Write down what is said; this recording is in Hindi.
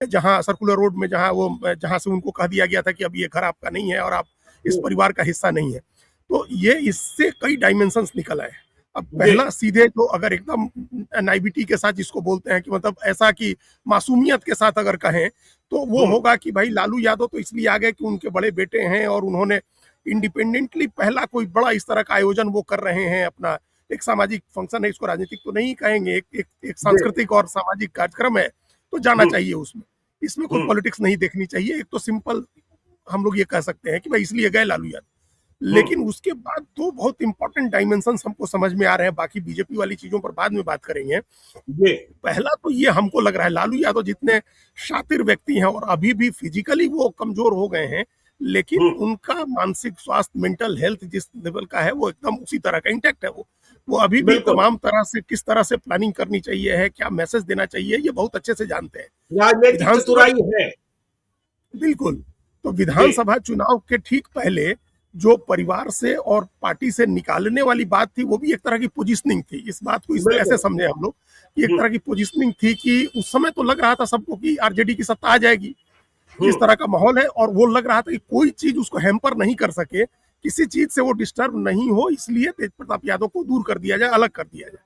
जहाँ सर्कुलर रोड में जहाँ से उनको कह दिया गया था कि अब ये घर आपका नहीं है और आप इस परिवार का हिस्सा नहीं है। तो ये इससे कई डायमेंशंस निकल आए। अब जी। पहला सीधे जो अगर एकदम नाइबिटी के साथ जिसको बोलते हैं कि मतलब ऐसा कि मासूमियत के साथ अगर कहें तो वो होगा कि भाई लालू यादव तो इसलिए आ गए कि उनके बड़े बेटे हैं और उन्होंने इंडिपेंडेंटली पहला कोई बड़ा इस तरह का आयोजन वो कर रहे हैं अपना। एक सामाजिक फंक्शन है, इसको राजनीतिक तो नहीं कहेंगे, एक जी। सांस्कृतिक और सामाजिक कार्यक्रम है, तो जाना हम्म। चाहिए उसमें। इसमें कोई हम्म। पॉलिटिक्स नहीं देखनी चाहिए। एक तो सिंपल हम लोग ये कह सकते हैं कि भाई इसलिए गए लालू यादव। हम्म। लेकिन उसके बाद दो बहुत इंपॉर्टेंट डायमेंशंस हमको समझ में आ रहे हैं, बाकी बीजेपी वाली चीजों पर बाद में बात करेंगे। जी। पहला तो ये हमको लग रहा है लालू यादव जितने शातिर व्यक्ति हैं और अभी भी फिजिकली वो कमजोर हो गए हैं, लेकिन हम्म। उनका मानसिक स्वास्थ्य, मेंटल हेल्थ जिस लेवल का है वो एकदम उसी तरह का इंटैक्ट है। वो अभी भी बिल्कुल। तमाम तरह से किस तरह से प्लानिंग करनी चाहिए है, क्या मैसेज देना चाहिए, ये बहुत अच्छे से जानते हैं। राजनीतिक विधानसभा, चतुराई है। बिल्कुल। तो जी। विधानसभा चुनाव के ठीक पहले जो परिवार से और पार्टी से निकालने वाली बात थी, वो भी एक तरह की पोजिशनिंग थी। इस बात को इस ऐसे बिल्कुल। समझे हम लोग कि एक हम्म। तरह की पोजिशनिंग थी कि उस समय तो लग रहा था सबको कि आरजेडी की सत्ता आ जाएगी, जिस हम्म। तरह का माहौल है, और वो लग रहा था कि कोई चीज उसको हैम्पर नहीं कर सके, किसी चीज से वो डिस्टर्ब नहीं हो, इसलिए तेज प्रताप यादव को दूर कर दिया जाए, अलग कर दिया जाए।